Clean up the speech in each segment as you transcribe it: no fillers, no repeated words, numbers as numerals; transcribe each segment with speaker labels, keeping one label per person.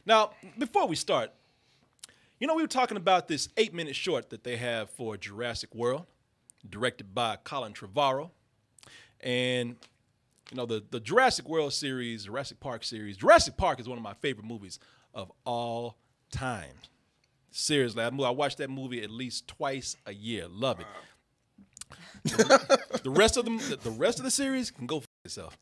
Speaker 1: Now, before we start, we were talking about this 8-minute short that they have for Jurassic World, directed by Colin Trevorrow. And, the Jurassic World series, Jurassic Park series, Jurassic Park is one of my favorite movies of all time. Seriously, I watch that movie at least twice a year. Love it. The rest of the series can go f itself.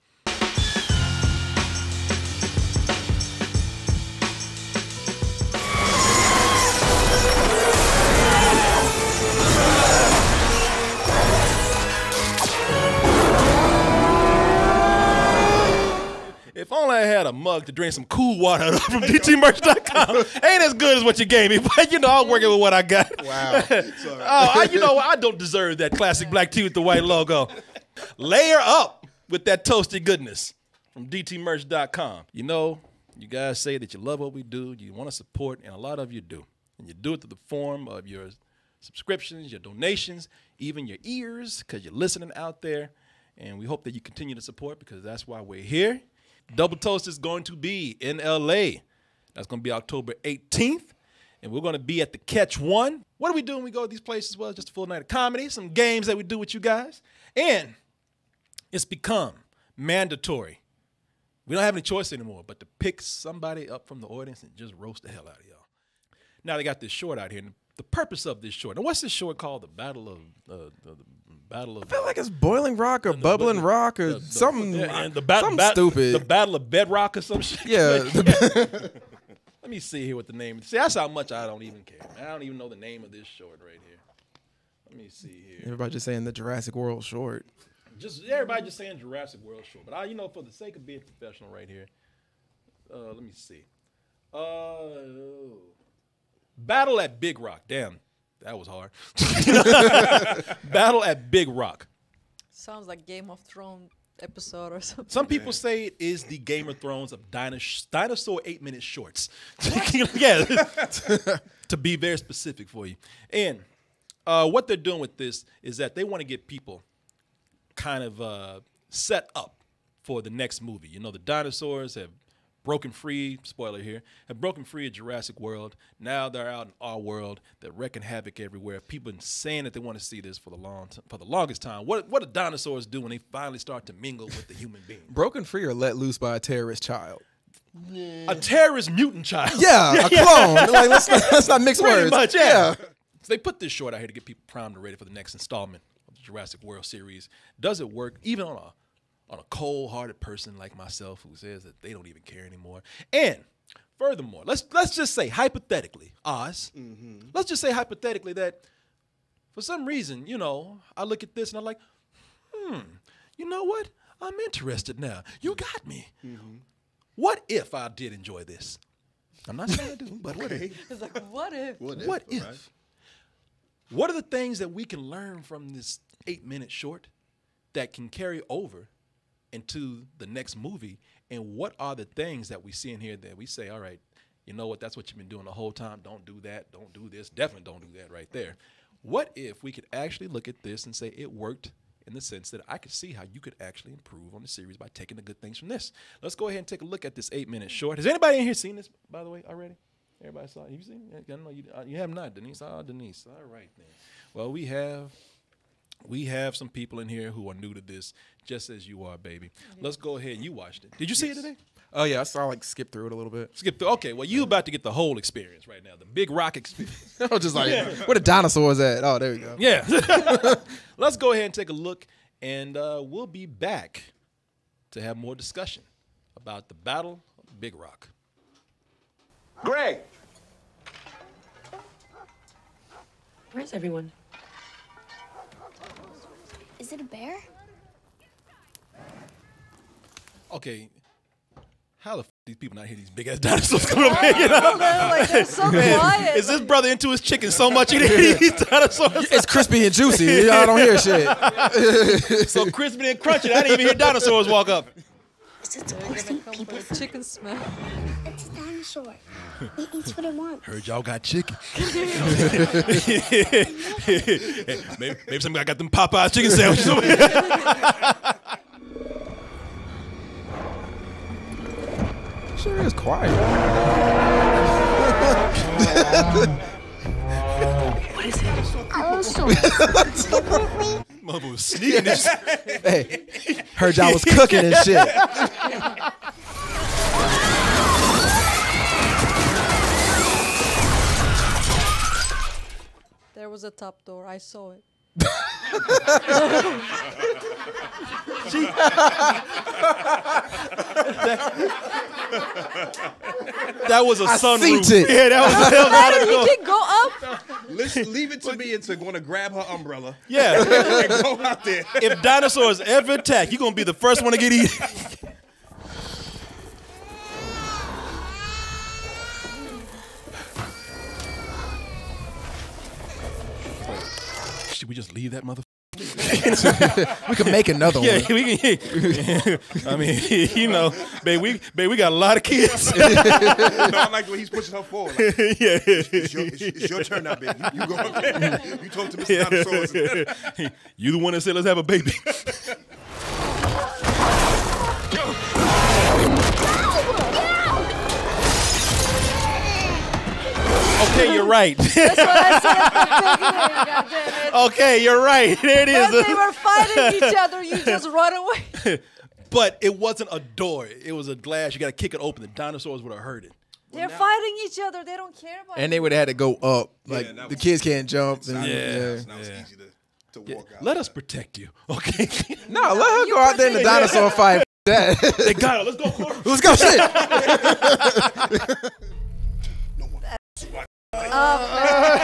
Speaker 1: If only I had a mug to drink some cool water out of from DTmerch.com. Ain't as good as what you gave me, but I'm working with what I got.
Speaker 2: Wow.
Speaker 1: I don't deserve that classic black tea with the white logo. Layer up with that toasty goodness from DTmerch.com. You guys say that you love what we do, you want to support, and a lot of you do. And you do it through the form of your subscriptions, your donations, even your ears, because you're listening out there. And we hope that you continue to support, because that's why we're here. Double Toast is going to be in L.A. That's going to be October 18th. And we're going to be at the Catch One. What do we do when we go to these places? Well, just a full night of comedy, some games that we do with you guys. And it's become mandatory. We don't have any choice anymore but to pick somebody up from the audience and just roast the hell out of y'all. Now they got this short out here. And the purpose of this short. Now, what's this short called? The Battle of...
Speaker 3: I feel like it's Boiling Rock or Bubbling Rock or something, something stupid.
Speaker 1: The Battle of Bedrock or some shit.
Speaker 3: Yeah.
Speaker 1: Let me see here what the name is. See, that's how much I don't even care. Man. I don't even know the name of this short right here. Let me see here.
Speaker 3: Everybody just saying the Jurassic World short.
Speaker 1: Everybody just saying Jurassic World short. But for the sake of being professional right here, let me see. Battle at Big Rock. Damn. That was hard. Battle at Big Rock.
Speaker 4: Sounds like Game of Thrones episode or something.
Speaker 1: Some people say it is the Game of Thrones of Dinosaur 8-minute shorts. Yeah, to be very specific for you. And what they're doing with this is that they want to get people kind of set up for the next movie. The dinosaurs have broken free, spoiler here, have broken free of Jurassic World. Now they're out in our world. They're wrecking havoc everywhere. People are saying that they want to see this for the longest time. What do dinosaurs do when they finally start to mingle with the human being?
Speaker 3: Broken free or let loose by a terrorist child?
Speaker 1: A terrorist mutant child.
Speaker 3: Yeah, a clone. Like, let's not mix
Speaker 1: Pretty
Speaker 3: words.
Speaker 1: much, yeah. So they put this short out here to get people primed and ready for the next installment of the Jurassic World series. Does it work even on a cold-hearted person like myself who says that they don't even care anymore? And furthermore, let's just say hypothetically, Oz, let's just say hypothetically that for some reason, I look at this and I'm like, you know what? I'm interested now. You got me. What if I did enjoy this? I'm not saying I do, but what if?
Speaker 4: It's like, what if?
Speaker 1: What if? Right? What are the things that we can learn from this 8-minute short that can carry over into the next movie? And what are the things that we see in here that we say, all right, you know what, that's what you've been doing the whole time. Don't do that. Don't do this. Definitely don't do that right there. What if we could actually look at this and say it worked in the sense that I could see how you could actually improve on the series by taking the good things from this? Let's go ahead and take a look at this 8-minute short. Has anybody in here seen this, by the way, already? Everybody saw it? You seen it? I know you have not, Denise. Oh, Denise. All right, then. Well, we have some people in here who are new to this, just as you are, baby. Let's go ahead. You watched it. Did you see it today?
Speaker 3: Oh, yeah. I saw skip through it a little bit.
Speaker 1: Skip through. Okay, well, you about to get the whole experience right now, the Big Rock experience.
Speaker 3: I was just like, where the dinosaurs at? Oh, there we go.
Speaker 1: Yeah. Let's go ahead and take a look, and we'll be back to have more discussion about the Battle of Big Rock.
Speaker 5: Greg!
Speaker 6: Where's everyone?
Speaker 7: Is it a bear?
Speaker 1: Okay, how the f these people not hear these big ass dinosaurs coming over here?
Speaker 4: They're so quiet.
Speaker 1: Is this brother into his chicken so much he didn't hear these dinosaurs?
Speaker 3: It's crispy and juicy. Y'all don't hear shit.
Speaker 1: So crispy and crunchy. I didn't even hear dinosaurs walk up.
Speaker 7: Is it supposed to eat people?
Speaker 4: Chicken smell.
Speaker 7: It's a dinosaur. It eats what it wants.
Speaker 1: Heard y'all got chicken. maybe somebody got them Popeyes chicken sandwiches over here.
Speaker 3: Sure is quiet.
Speaker 6: What is it?
Speaker 7: Dinosaurs. Differently.
Speaker 1: Mother was sneaking this.
Speaker 3: Hey, heard y'all was cooking and shit.
Speaker 4: There was a top door. I saw it.
Speaker 1: That was a sunroof.
Speaker 3: seen it.
Speaker 1: Yeah, that was out of
Speaker 4: You can go up.
Speaker 5: Let's leave it to me into going to grab her umbrella.
Speaker 1: Yeah.
Speaker 5: And go out there.
Speaker 1: If dinosaurs ever attack, you're gonna be the first one to get eaten. Should we just leave that motherfucker?
Speaker 3: We could make another one.
Speaker 1: Yeah, we can. I mean, you know, babe, we got a lot of kids.
Speaker 5: No, I like the way he's pushing her forward. Like,
Speaker 1: Yeah.
Speaker 5: it's your turn now, baby. You go up there. You talk to Mr. Dinosaurs.
Speaker 1: You the one that said let's have a baby. Okay, you're right.
Speaker 4: That's what I said at the beginning. God damn it.
Speaker 1: Okay, you're right. There it
Speaker 4: When
Speaker 1: is.
Speaker 4: they were fighting each other, you just run away.
Speaker 1: But it wasn't a door. It was a glass. You got to kick it open. The dinosaurs would have heard it.
Speaker 4: They're fighting each other. They don't care about
Speaker 3: And they would have had to go up. Like,
Speaker 5: that
Speaker 3: the
Speaker 5: was-
Speaker 3: kids can't jump. And,
Speaker 5: Now it's
Speaker 1: Yeah.
Speaker 5: easy to walk out.
Speaker 1: Let us protect you, okay?
Speaker 3: No, let her go out there in the dinosaur fight. F- that.
Speaker 1: They got it. Let's go, Corey.
Speaker 3: Let's go, shit.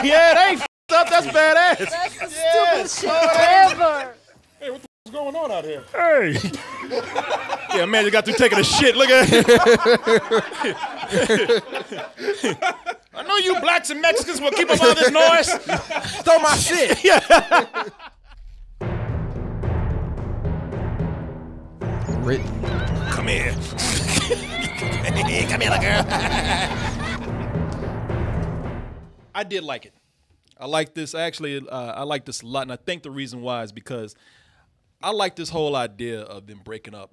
Speaker 1: Yeah, they f***ed up. That's badass.
Speaker 4: That's the stupidest shit ever.
Speaker 1: What's going on out here? Hey. Yeah, man, you got through taking a shit. Look at it. I know you blacks and Mexicans will keep up all this noise.
Speaker 3: Throw my shit. Written.
Speaker 1: Come here. Come here, little girl. I did like it. I like this. Actually, I like this a lot. And I think the reason why is because I like this whole idea of them breaking up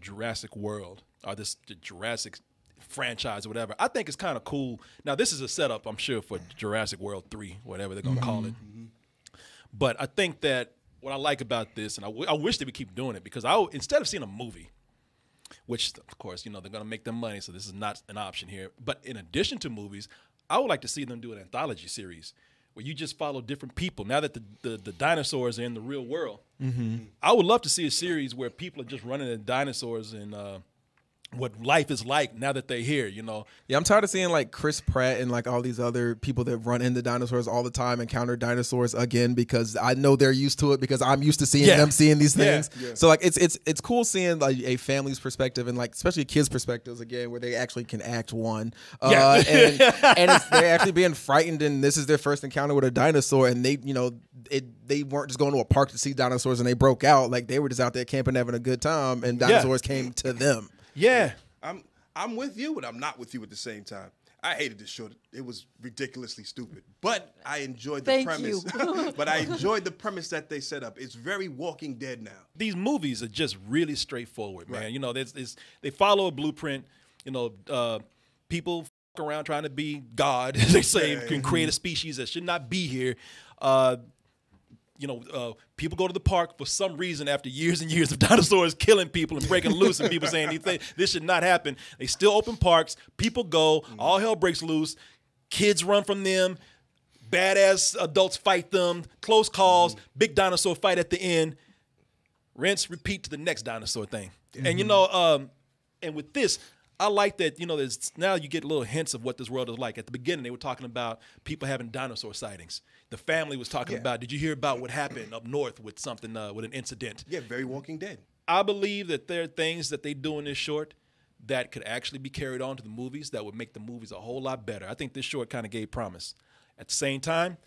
Speaker 1: Jurassic World or the Jurassic franchise or whatever. I think it's kind of cool. Now, this is a setup, I'm sure, for Jurassic World 3, whatever they're going to call it. But I think that what I like about this, and I wish they would keep doing it, because instead of seeing a movie, which, of course, you know, they're going to make them money, so this is not an option here. But in addition to movies, I would like to see them do an anthology series where you just follow different people. Now that the dinosaurs are in the real world, I would love to see a series where people are just running the dinosaurs and what life is like now that they're here, you know.
Speaker 3: Yeah, I'm tired of seeing like Chris Pratt and like all these other people that run into dinosaurs all the time encounter dinosaurs again, because I know they're used to it because I'm used to seeing them seeing these things. Yeah. So like it's cool seeing like a family's perspective and like especially kids' perspectives again, where they actually can act one. And they're actually being frightened, and this is their first encounter with a dinosaur, and they they weren't just going to a park to see dinosaurs and they broke out. Like they were just out there camping, having a good time, and dinosaurs came to them.
Speaker 1: Yeah.
Speaker 5: I'm with you, but I'm not with you at the same time. I hated this show. It was ridiculously stupid, but I enjoyed the premise. But I enjoyed the premise that they set up. It's very Walking Dead now.
Speaker 1: These movies are just really straightforward, man. Right. You know, they follow a blueprint. You know, people f around trying to be God, as they say, can create a species that should not be here. You know, people go to the park for some reason after years and years of dinosaurs killing people and breaking loose and people saying this should not happen. They still open parks. People go. All hell breaks loose. Kids run from them. Badass adults fight them. Close calls. Big dinosaur fight at the end. Rinse, repeat to the next dinosaur thing. And, you know, and with this, I like that, you know, now you get little hints of what this world is like. At the beginning, they were talking about people having dinosaur sightings. The family was talking about, did you hear about what happened up north with something, with an incident?
Speaker 5: Yeah, very Walking Dead.
Speaker 1: I believe that there are things that they do in this short that could actually be carried on to the movies that would make the movies a whole lot better. I think this short kind of gave promise. At the same time,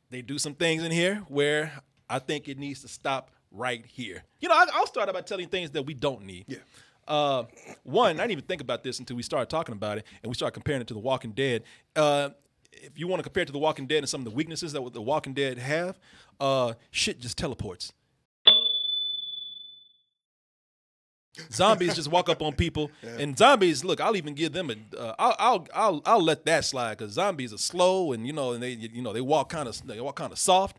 Speaker 1: they do some things in here where I think it needs to stop right here. You know, I'll start out by telling you things that we don't need.
Speaker 5: Yeah.
Speaker 1: One, I didn't even think about this until we started talking about it, and we started comparing it to The Walking Dead. If you want to compare it to The Walking Dead and some of the weaknesses that The Walking Dead have, shit just teleports. Zombies just walk up on people, and zombies. Look, I'll even give them a. I'll let that slide because zombies are slow, and they walk kind of soft.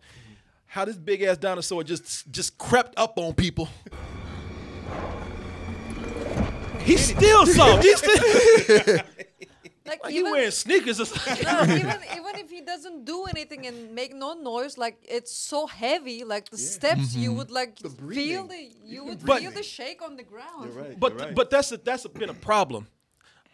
Speaker 1: How this big ass dinosaur just crept up on people. He's still soft. He's still. Like you wearing sneakers or something.
Speaker 4: No, even if he doesn't do anything and make no noise, like it's so heavy, like the steps you would like feel the shake on the ground.
Speaker 5: You're right.
Speaker 1: But that's been a problem.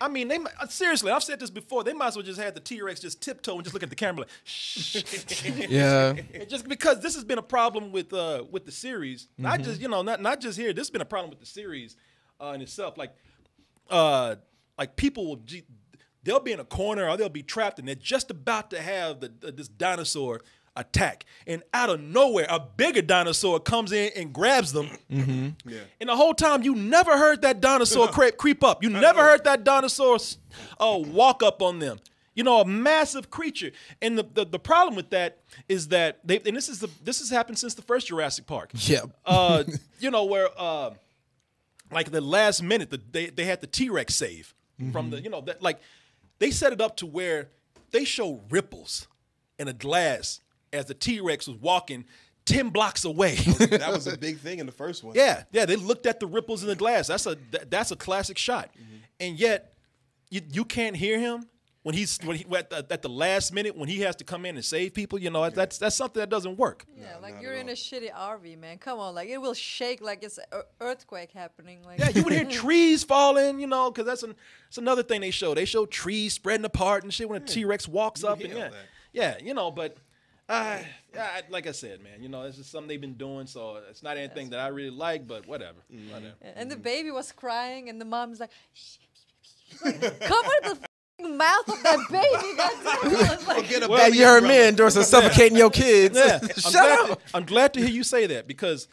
Speaker 1: I mean, seriously, I've said this before. They might as well just have the T-Rex just tiptoe and just look at the camera like, shh.
Speaker 3: Yeah.
Speaker 1: Just because this has been a problem with the series, not just not just here. This has been a problem with the series in itself. Like people will. They'll be in a corner or they'll be trapped, and they're just about to have this dinosaur attack. And out of nowhere, a bigger dinosaur comes in and grabs them. Yeah. And the whole time, you never heard that dinosaur creep up. You never heard that dinosaur walk up on them. A massive creature. And the problem with that is that this has happened since the first Jurassic Park.
Speaker 3: Yeah.
Speaker 1: Where like the last minute, they had the T-Rex save from the they set it up to where they show ripples in a glass as the T-Rex was walking 10 blocks away.
Speaker 5: That was a big thing in the first one.
Speaker 1: Yeah, they looked at the ripples in the glass. That's a classic shot. And yet you can't hear him when he at the last minute when he has to come in and save people. That's something that doesn't work.
Speaker 4: Yeah, like you're in a shitty RV, man. Come on, like it will shake like it's an earthquake happening. Like
Speaker 1: yeah, you would hear trees falling, because that's another thing they show. They show trees spreading apart and shit when a T-Rex walks up. And but like I said, man, it's just something they've been doing, so it's not anything that I really like, but whatever. Whatever.
Speaker 4: And the baby was crying, and the mom's like, cover the mouth of that baby.
Speaker 3: Like, you heard me endorsing suffocating your kids.
Speaker 1: Yeah.
Speaker 3: Shut up.
Speaker 1: I'm glad to hear you say that because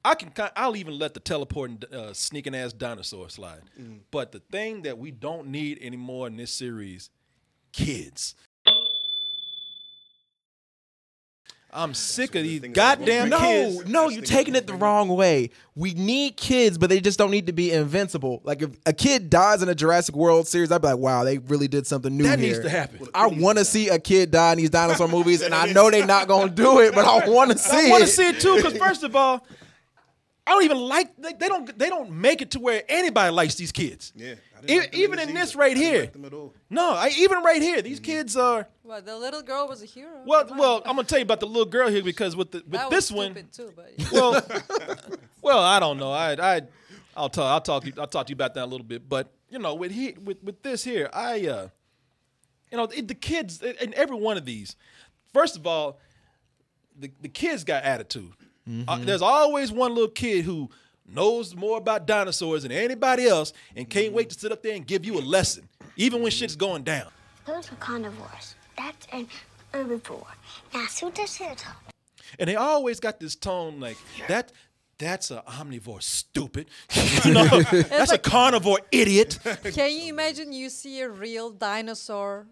Speaker 1: I'll even let the teleporting sneaking ass dinosaur slide. But the thing that we don't need anymore in this series, kids. I'm sick of these goddamn kids.
Speaker 3: No, you're taking it the wrong way. We need kids, but they just don't need to be invincible. Like if a kid dies in a Jurassic World series, I'd be like, wow, they really did something new
Speaker 1: that
Speaker 3: here.
Speaker 1: Needs to happen.
Speaker 3: I want to see a kid die in these dinosaur movies, and I know they're not going to do it, but I want to see it.
Speaker 1: I want to see it too, because first of all, I don't even like they don't make it to where anybody likes these kids. Yeah, even in this right here. Like them at all. No, even right here, these kids are.
Speaker 4: Well, the little girl was a hero.
Speaker 1: Well, I'm gonna tell you about the little girl here because with this one.
Speaker 4: Too, but yeah.
Speaker 1: Well, I don't know. I'll talk to you about that a little bit. But with this here, the kids in every one of these. First of all, the kids got attitude. There's always one little kid who knows more about dinosaurs than anybody else and can't wait to sit up there and give you a lesson, even when shit's going down.
Speaker 7: Those are carnivores. That's an herbivore. Now, suit this here.
Speaker 1: And they always got this tone like, that's an omnivore, stupid. That's like, a carnivore, idiot.
Speaker 4: Can you imagine you see a real dinosaur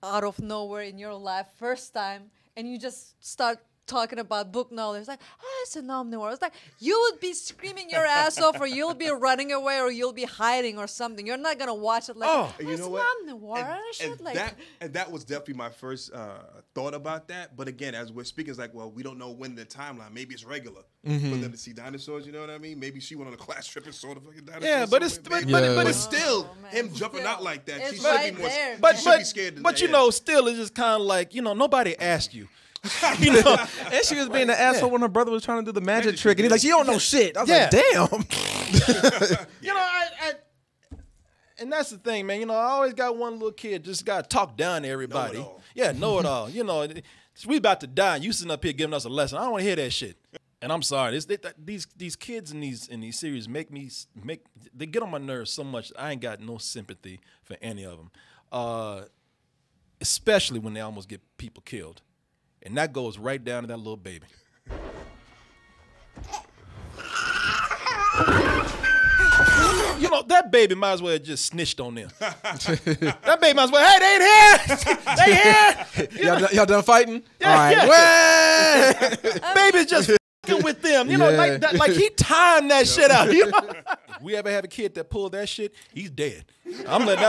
Speaker 4: out of nowhere in your life first time and you just start talking about book knowledge, like, it's an omnivore. It's like, you would be screaming your ass off, or you'll be running away, or you'll be hiding or something. You're not going to watch it like,
Speaker 5: you know
Speaker 4: what? Omnivore.
Speaker 5: And that was definitely my first thought about that. But again, as we're speaking, it's like, well, we don't know when the timeline. Maybe it's regular for them to see dinosaurs, you know what I mean? Maybe she went on a class trip and saw the fucking dinosaurs.
Speaker 1: Yeah, but it's
Speaker 5: still him jumping out like that. She
Speaker 4: should
Speaker 5: be more
Speaker 1: should
Speaker 5: be scared.
Speaker 1: But still, it's just kind of like, nobody asked you.
Speaker 3: And she was being an asshole when her brother was trying to do the magic trick, and he's like, "You don't know shit." I was like, "Damn."
Speaker 1: And that's the thing, man. I always got one little kid just got to talk down to everybody. Know it all. We about to die, and you sitting up here giving us a lesson. I don't want to hear that shit. And I'm sorry, these kids in these series they get on my nerves so much. I ain't got no sympathy for any of them, especially when they almost get people killed. And that goes right down to that little baby. That baby might as well have just snitched on them. That baby might as well, hey, they ain't here. They here.
Speaker 3: Y'all done fighting?
Speaker 1: Yeah,
Speaker 3: all right.
Speaker 1: Baby's just with them. You know, like that, like he timed that shit out. You know? If we ever have a kid that pulled that shit, he's dead. I'm letting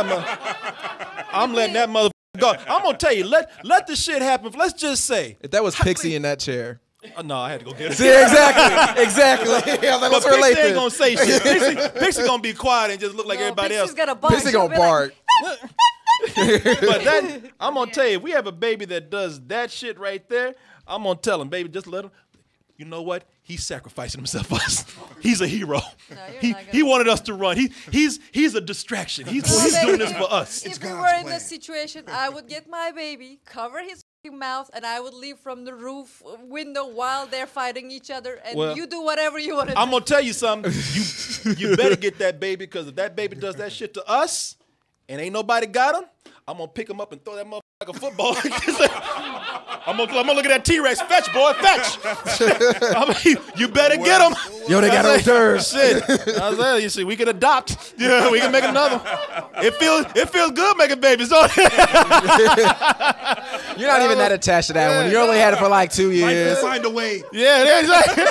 Speaker 1: that mother go. I'm gonna tell you, let the shit happen. Let's just say
Speaker 3: if that was Pixie in that chair.
Speaker 1: No, I had to go get it.
Speaker 3: See, exactly. Yeah,
Speaker 1: but Pixie ain't gonna say shit. Pixie gonna be quiet and just look like everybody else.
Speaker 3: Pixie gonna bark.
Speaker 1: But I'm gonna tell you, if we have a baby that does that shit right there, I'm gonna tell him, baby, just let him. You know what? He's sacrificing himself for us. He's a hero. No, he wanted us to run. He's a distraction. He's doing this for us.
Speaker 4: If we were in this situation, I would get my baby, cover his mouth, and I would leave from the roof window while they're fighting each other, and you do whatever you want to do.
Speaker 1: I'm gonna tell you something. You better get that baby, because if that baby does that shit to us and ain't nobody got him, I'm gonna pick him up and throw that motherfucker like a football. I'm gonna look at that T-Rex. Fetch, boy, fetch. You better get him.
Speaker 3: Yo, they got hors d'oeuvres.
Speaker 1: Shit. I was like, you see, we can adopt. Yeah, we can make another. It feels good making babies, don't it?
Speaker 3: You're not even that attached to that one. You only had it for like 2 years.
Speaker 5: Find a way.
Speaker 1: Yeah, exactly.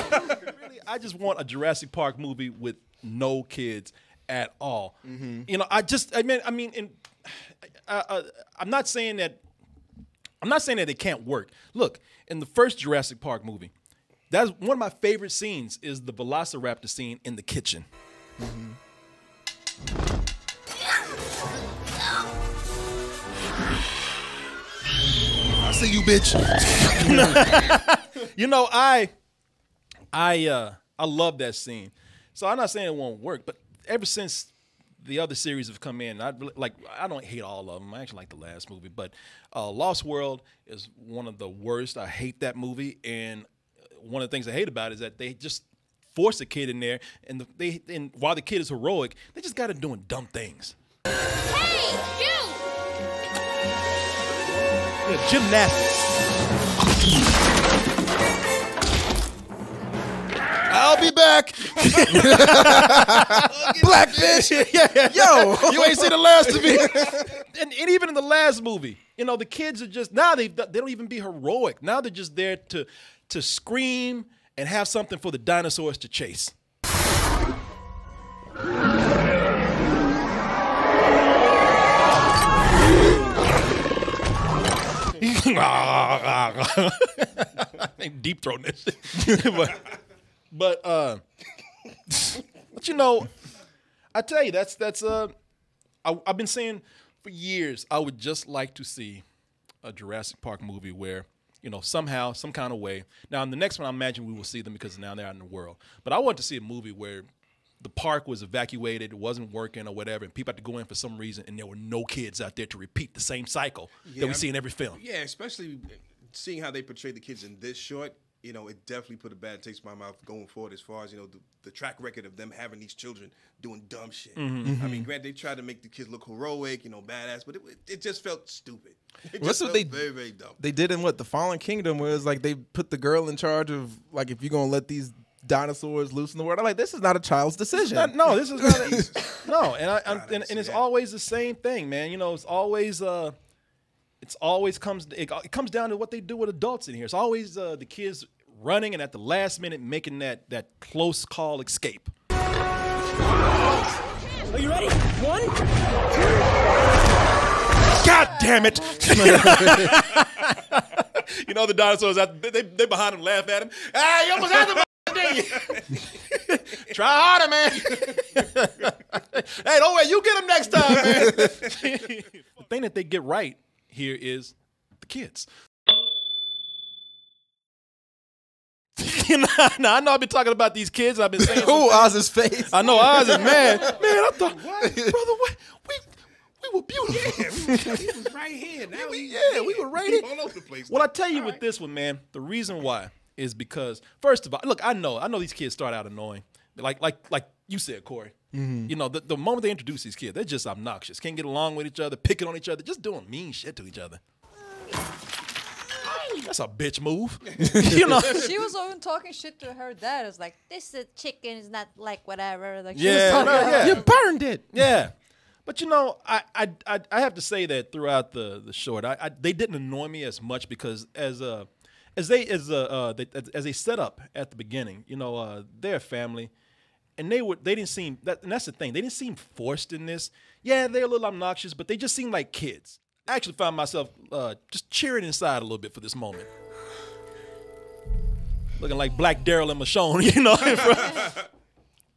Speaker 1: Really, I just want a Jurassic Park movie with no kids at all. Mm-hmm. You know, I'm not saying that it can't work. Look, in the first Jurassic Park movie, that's one of my favorite scenes is the Velociraptor scene in the kitchen. Mm-hmm. I see you, bitch. You know, I love that scene. So I'm not saying it won't work, but ever since the other series have come in, I don't hate all of them. I actually like the last movie, but Lost World is one of the worst. I hate that movie, and one of the things I hate about it is that they just force a kid in there, and while the kid is heroic, they just got him doing dumb things.
Speaker 7: Hey, you!
Speaker 1: Yeah, gymnastics. I'll be back.
Speaker 3: Black bitch.
Speaker 1: Yeah. Yo, you ain't seen the last of me. And even in the last movie, you know, the kids are just, now they don't even be heroic. Now they're just there to scream and have something for the dinosaurs to chase. Deep throating that shit. But you know, I tell you, I've been saying for years I would just like to see a Jurassic Park movie where, you know, somehow, some kind of way. Now, in the next one, I imagine we will see them because now they're out in the world. But I want to see a movie where the park was evacuated, it wasn't working or whatever, and people had to go in for some reason, and there were no kids out there to repeat the same cycle that we see in every film.
Speaker 5: Yeah, especially seeing how they portray the kids in this short. You know, it definitely put a bad taste in my mouth going forward as far as, you know, the track record of them having these children doing dumb shit. Mm-hmm. I mean, granted, they tried to make the kids look heroic, you know, badass, but it just felt stupid.
Speaker 3: That's what they
Speaker 5: very, very dumb.
Speaker 3: They did in the Fallen Kingdom, where it's like they put the girl in charge of, like, if you're going to let these dinosaurs loose in the world. I'm like, this is not a child's decision.
Speaker 1: This is not. No, and it's always the same thing, man. You know, it's always comes down to what they do with adults in here. It's always the kids running and at the last minute making that close call escape.
Speaker 6: Are you ready? 1, 2.
Speaker 1: God damn it! You know the dinosaurs, they behind him, laugh at him. Ah, you almost had the didn't you? Try harder, man. Hey, don't worry, you get him next time, man. The thing that they get right here is the kids. Now, I know I've been talking about these kids. I've been saying
Speaker 3: Oz's face.
Speaker 1: I know Oz is mad. Man, I thought, brother, what? We were beautiful.
Speaker 5: Yeah, he was right here. Now
Speaker 1: we were right here.
Speaker 5: All over the place.
Speaker 1: Well, I tell you with this one, man, the reason why is because, first of all, look, I know these kids start out annoying. Like you said, Corey. Mm-hmm. You know, the moment they introduce these kids, they're just obnoxious. Can't get along with each other, picking on each other, just doing mean shit to each other. That's a bitch move. You know.
Speaker 4: She was even talking shit to her dad. It's like, this chicken is not like whatever. Like,
Speaker 1: you burned it. Yeah. But you know, I have to say that throughout the short, they didn't annoy me as much because as as they set up at the beginning, they're a family, and they didn't seem and that's the thing, they didn't seem forced in this. Yeah, they're a little obnoxious, but they just seem like kids. I actually found myself just cheering inside a little bit for this moment, looking like Black Daryl and Michonne,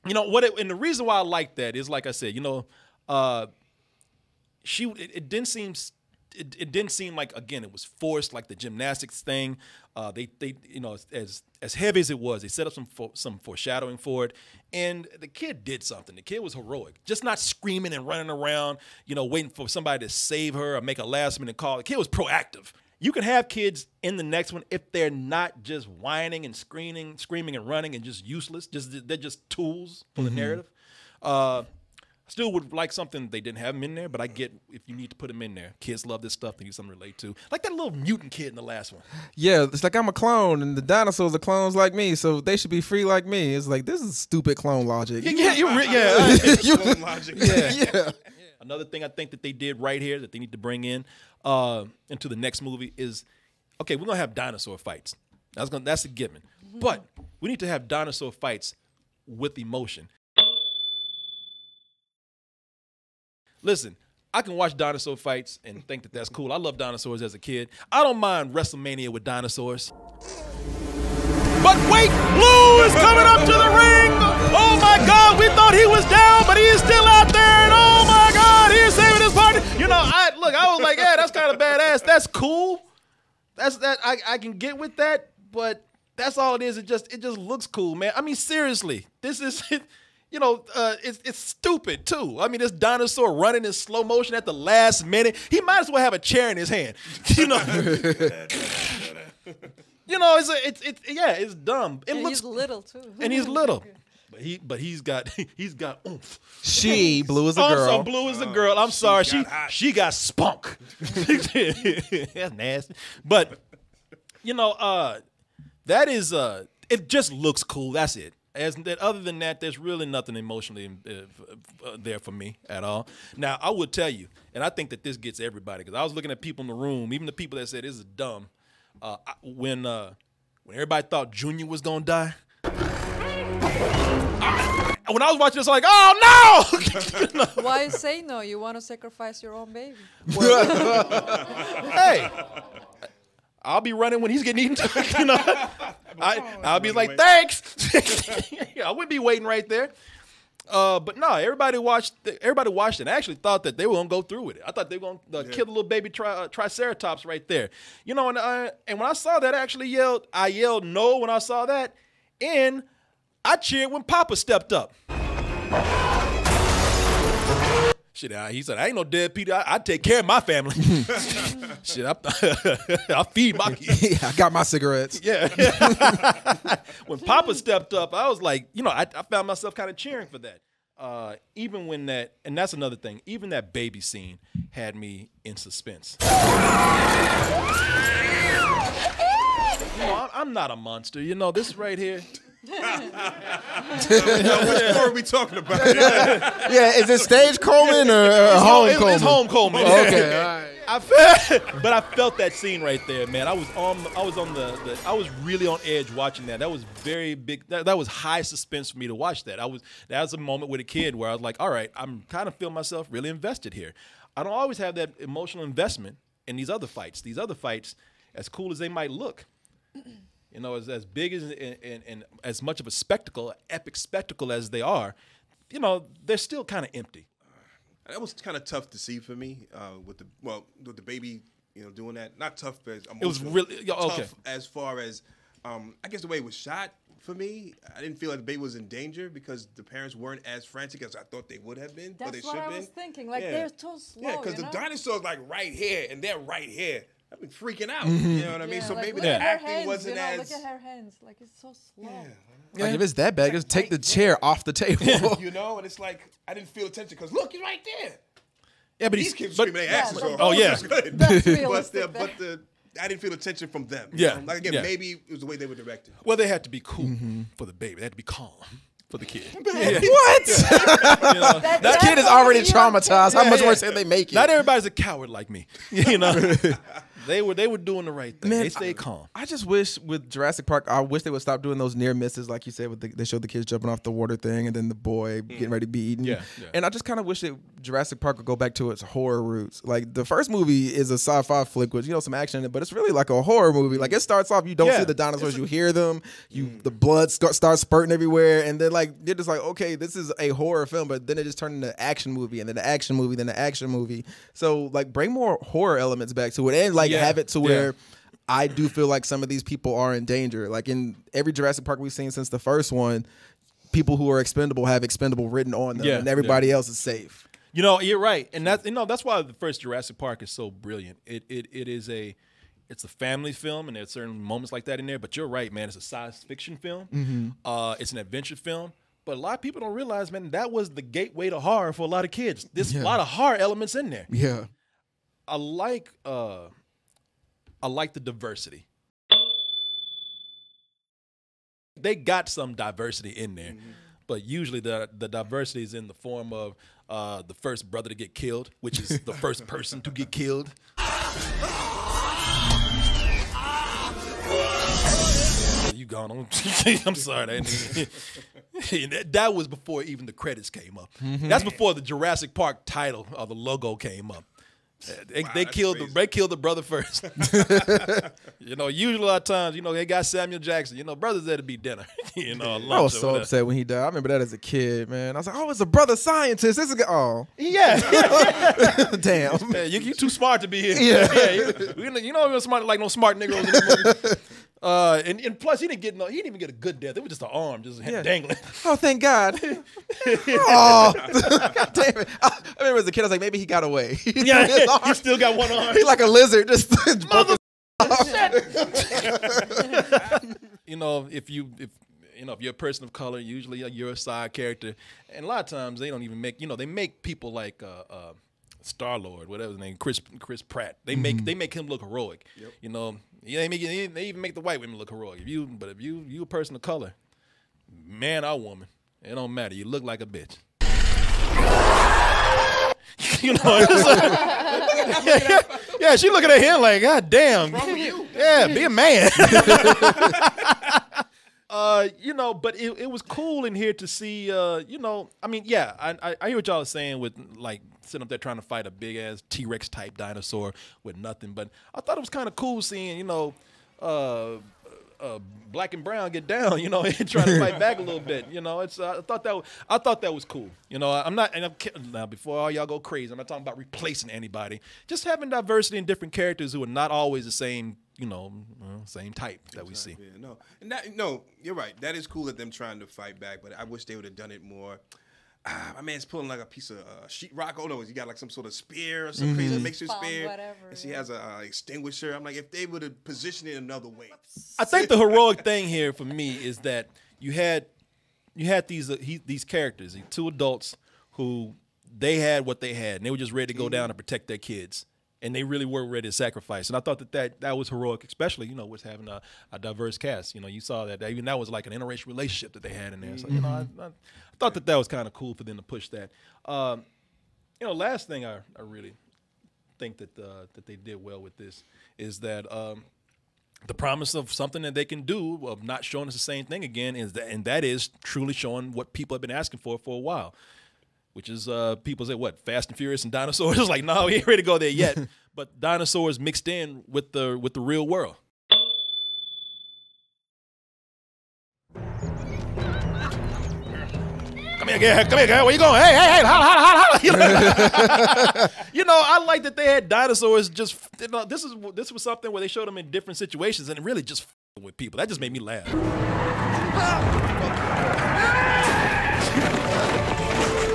Speaker 1: and the reason why I like that is, like I said, it didn't seem like, again, it was forced, like the gymnastics thing. They as heavy as it was, they set up some foreshadowing for it, and the kid did something. The kid was heroic, just not screaming and running around, waiting for somebody to save her or make a last minute call. The kid was proactive. You can have kids in the next one if they're not just whining and screaming and running and just useless. They're just tools for the narrative. Still would like something they didn't have them in there, but I get if you need to put them in there. Kids love this stuff. They need something to relate to. Like that little mutant kid in the last one.
Speaker 3: Yeah, it's like I'm a clone, and the dinosaurs are clones like me, so they should be free like me. It's like, this is stupid clone logic.
Speaker 5: Clone logic.
Speaker 3: Yeah.
Speaker 1: Another thing I think that they did right here that they need to bring in into the next movie is, okay, we're going to have dinosaur fights. That's a given. But we need to have dinosaur fights with emotion. Listen, I can watch dinosaur fights and think that that's cool. I love dinosaurs as a kid. I don't mind WrestleMania with dinosaurs. But wait, Blue is coming up to the ring. Oh my God, we thought he was down, but he is still out there. And oh my God, he is saving his partner. I was like, yeah, that's kind of badass. That's cool. I can get with that, but that's all it is. It just looks cool, man. I mean, seriously, this is. It's stupid too. I mean, this dinosaur running in slow motion at the last minute. He might as well have a chair in his hand. It's dumb.
Speaker 4: He's little too.
Speaker 1: And he's little. But he's got oomph.
Speaker 3: Blue is a girl.
Speaker 1: Blue is a girl. I'm sorry. She got spunk. That's nasty. But that is it just looks cool. That's it. Other than that, there's really nothing emotionally there for me at all. Now, I would tell you, and I think that this gets everybody, because I was looking at people in the room, even the people that said this is dumb, when everybody thought Junior was going to die. When I was watching this, I was like, oh, no!
Speaker 4: Why say no? You want to sacrifice your own baby.
Speaker 1: Hey, I'll be running when he's getting eaten. I'll be like, thanks. I wouldn't be waiting right there. But no, everybody watched it. And I actually thought that they were gonna go through with it. I thought they were gonna kill the little baby triceratops right there. And when I saw that, I yelled no when I saw that, and I cheered when Papa stepped up. Shit, he said, I ain't no dead Peter. I take care of my family. Shit, I feed my kids.
Speaker 3: I got my cigarettes.
Speaker 1: Yeah. When Papa stepped up, I was like, I found myself kind of cheering for that. Even when and that's another thing, even that baby scene had me in suspense. I'm not a monster. This right here.
Speaker 5: What story are we talking about?
Speaker 3: Yeah, is it stage Coleman or home Coleman?
Speaker 1: It's home Coleman.
Speaker 3: Okay, all right.
Speaker 1: I felt that scene right there, man. I was really on edge watching that. That was very big. That was high suspense for me to watch that. That was a moment with a kid where I was like, all right, I'm kind of feeling myself really invested here. I don't always have that emotional investment in these other fights. These other fights, as cool as they might look, as big as and as much of a spectacle, epic spectacle as they are, they're still kind of empty.
Speaker 5: That was kind of tough to see for me with the baby, doing that. Not tough, but
Speaker 1: it was really
Speaker 5: tough as far as I guess the way it was shot. For me, I didn't feel like the baby was in danger because the parents weren't as frantic as I thought they would have been.
Speaker 4: That's
Speaker 5: or they
Speaker 4: what
Speaker 5: should
Speaker 4: I
Speaker 5: been.
Speaker 4: was thinking. Like they're too slow.
Speaker 5: Yeah, because the dinosaur's like right here and they're right here. I've been freaking out.
Speaker 3: Mm-hmm.
Speaker 5: You know what I mean?
Speaker 4: Yeah,
Speaker 5: so
Speaker 4: like,
Speaker 5: maybe
Speaker 4: look
Speaker 5: the
Speaker 4: at her
Speaker 5: acting
Speaker 4: hands,
Speaker 5: wasn't as.
Speaker 4: Look at her hands. Like it's so slow.
Speaker 3: Like if it's that bad, just take the chair off the table.
Speaker 5: And it's like I didn't feel attention because look, he's right there.
Speaker 1: Yeah, but
Speaker 5: these kids screaming their asses off.
Speaker 1: Oh yeah,
Speaker 4: That's realistic.
Speaker 5: but I didn't feel attention from them.
Speaker 1: Yeah.
Speaker 5: Like again, maybe it was the way they were directed.
Speaker 1: Well, they had to be cool for the baby. They had to be calm for the kid.
Speaker 3: What? That kid is already traumatized. How much worse can they make it?
Speaker 1: Not everybody's a coward like me. You know, they were doing the right thing. They stayed calm.
Speaker 3: I just wish with Jurassic Park, I wish they would stop doing those near misses, like you said. They showed the kids jumping off the water thing, and then the boy getting ready to be eaten.
Speaker 1: Yeah.
Speaker 3: And I just kind of wish that Jurassic Park would go back to its horror roots. Like the first movie is a sci-fi flick with some action in it, but it's really like a horror movie. Like it starts off, you don't see the dinosaurs, you hear them, the blood starts spurting everywhere, and then like they're just like, okay, this is a horror film, but then it just turned into action movie, and then the action movie, then the action movie. So like bring more horror elements back to it, and like have it to where I do feel like some of these people are in danger. Like in every Jurassic Park we've seen since the first one, people who are expendable have expendable written on them, and everybody else is safe.
Speaker 1: You know, you're right, and that's why the first Jurassic Park is so brilliant. It's a family film, and there's certain moments like that in there. But you're right, man. It's a science fiction film. It's an adventure film. But a lot of people don't realize, man, that was the gateway to horror for a lot of kids. There's a lot of horror elements in there.
Speaker 3: Yeah,
Speaker 1: I like the diversity. They got some diversity in there, but usually the diversity is in the form of the first brother to get killed, which is the first person to get killed. You gone on? I'm sorry. That was before even the credits came up. That's before the Jurassic Park title or the logo came up. They killed the brother first. Usually a lot of times, they got Samuel Jackson. Brothers there to be dinner.
Speaker 3: I was so upset when he died. I remember that as a kid, man. I was like, oh, it's a brother scientist. This is damn.
Speaker 1: Yeah, you too smart to be here. You're smart like no smart niggas in the movie. And plus he didn't even get a good death. It was just an arm just dangling.
Speaker 3: Oh, thank God. Oh, God damn it. I remember as a kid, I was like, maybe he got away.
Speaker 1: He still got one arm.
Speaker 3: He's like a lizard. Just
Speaker 1: mother if you're a person of color, usually you're a side character. And a lot of times they don't even make, they make people like Star-Lord, whatever his name, Chris Pratt. They make him look heroic. Yep. They even make the white women look heroic. If you a person of color, man or woman, it don't matter. You look like a bitch. She looking at him like, God damn. What's wrong with you? Yeah, be a man. But it was cool in here to see, I hear what y'all are saying with like sitting up there trying to fight a big ass T-Rex type dinosaur with nothing. But I thought it was kind of cool seeing, black and brown get down, and trying to fight back a little bit. I thought that was cool. Now before all y'all go crazy, I'm not talking about replacing anybody. Just having diversity in different characters who are not always the same, same type that we see.
Speaker 5: Yeah, you're right. That is cool at them trying to fight back, but I wish they would have done it more. My man's pulling like a piece of sheetrock. Oh no, he got like some sort of spear or some crazy mixture spear, and she has a extinguisher. I'm like, if they would have positioned it another way.
Speaker 1: I think the heroic thing here for me is that you had these characters, these two adults who they had what they had, and they were just ready to go down and protect their kids. And they really were ready to sacrifice. And I thought that was heroic, especially, with having a diverse cast. You saw that. Even that was like an interracial relationship that they had in there. So, I thought that was kind of cool for them to push that. Last thing I really think that they did well with this is that the promise of something that they can do of not showing us the same thing again and that is truly showing what people have been asking for a while. Which is people say what, Fast and Furious and dinosaurs? It's like, no, we ain't ready to go there yet. But dinosaurs mixed in with the real world. Come here, girl. Where you going? Hey, holla. I like that they had dinosaurs just. This was something where they showed them in different situations and it really just with people. That just made me laugh.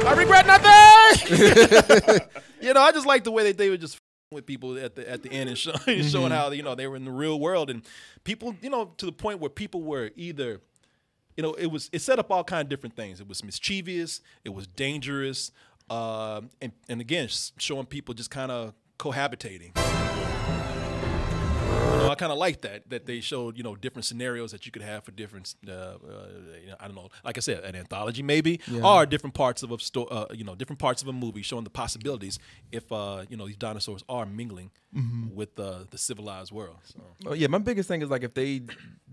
Speaker 1: I regret nothing. I just like the way that they were just with people at the end and showing how they were in the real world and people to the point where people were either it set up all kind of different things. It was mischievous, it was dangerous, and again showing people just kind of cohabitating. I kind of like that they showed, different scenarios that you could have for different, I don't know, like I said, an anthology maybe, or different parts of a different parts of a movie showing the possibilities if, these dinosaurs are mingling with the civilized world. So.
Speaker 3: Yeah, my biggest thing is like if they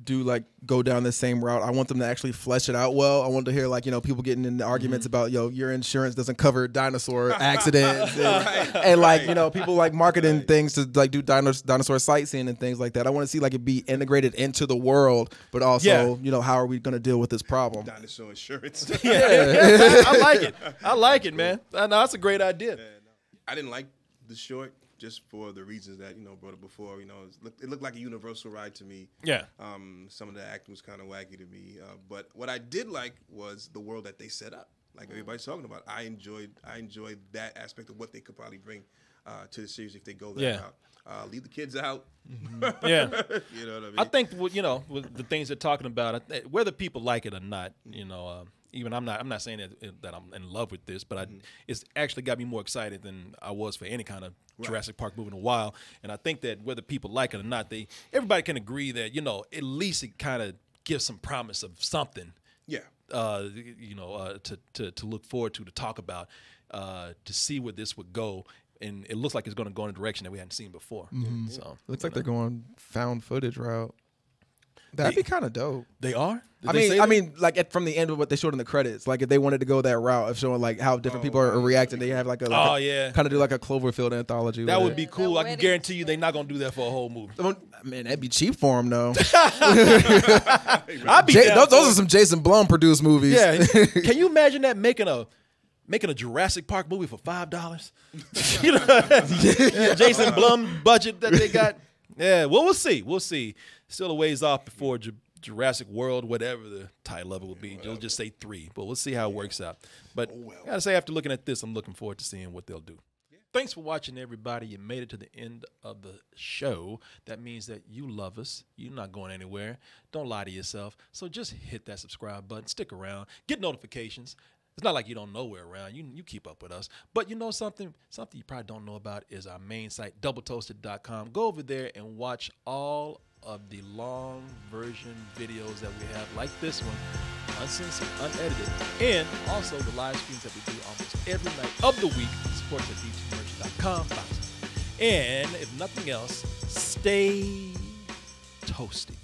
Speaker 3: do like go down the same route, I want them to actually flesh it out well. I want to hear like, people getting into arguments about, your insurance doesn't cover dinosaur accidents and like, people like marketing things to like do dinosaur sightseeing and things like that. I want to see like it be integrated into the world, but also, how are we going to deal with this problem?
Speaker 5: Dinosaur insurance.
Speaker 1: I like it, man. No, that's a great idea.
Speaker 5: I didn't like the short just for the reasons that, brought up before. It looked like a Universal ride to me.
Speaker 1: Yeah.
Speaker 5: Some of the acting was kind of wacky to me. But what I did like was the world that they set up. Like everybody's talking about. I enjoyed that aspect of what they could probably bring to the series if they go that route. Leave the kids out.
Speaker 1: Yeah.
Speaker 5: You know what I mean?
Speaker 1: I think, with the things they're talking about, whether people like it or not, even I'm not saying that I'm in love with this, but it's actually got me more excited than I was for any kind of Jurassic Park movie in a while. And I think that whether people like it or not, everybody can agree that, at least it kind of gives some promise of something.
Speaker 5: Yeah.
Speaker 1: To look forward to talk about, to see where this would go. And it looks like it's going to go in a direction that we hadn't seen before. So
Speaker 3: looks like they're going found footage route. That'd be kind of dope.
Speaker 1: They are?
Speaker 3: I mean, like from the end of what they showed in the credits, like if they wanted to go that route of showing like how different people are reacting, they have kind of do like a Cloverfield anthology.
Speaker 1: That would be cool. I can guarantee you they're not gonna do that for a whole movie.
Speaker 3: Man, that'd be cheap for them though.
Speaker 1: Those
Speaker 3: are some Jason Blum produced movies.
Speaker 1: Yeah. Can you imagine that making a Jurassic Park movie for $5? Jason Blum budget that they got. Yeah, well, we'll see. We'll see. Still a ways off before Jurassic World, whatever the title of it will be. You'll just say 3, but we'll see how it works out. But I gotta say, after looking at this, I'm looking forward to seeing what they'll do. Thanks for watching, everybody. You made it to the end of the show. That means that you love us. You're not going anywhere. Don't lie to yourself. So just hit that subscribe button. Stick around. Get notifications. It's not like you don't know we're around. You keep up with us. But you know something you probably don't know about is our main site, doubletoasted.com. Go over there and watch all of the long version videos that we have, like this one, uncensored, unedited, and also the live streams that we do almost every night of the week. Support at dtmerch.com. And if nothing else, stay toasty.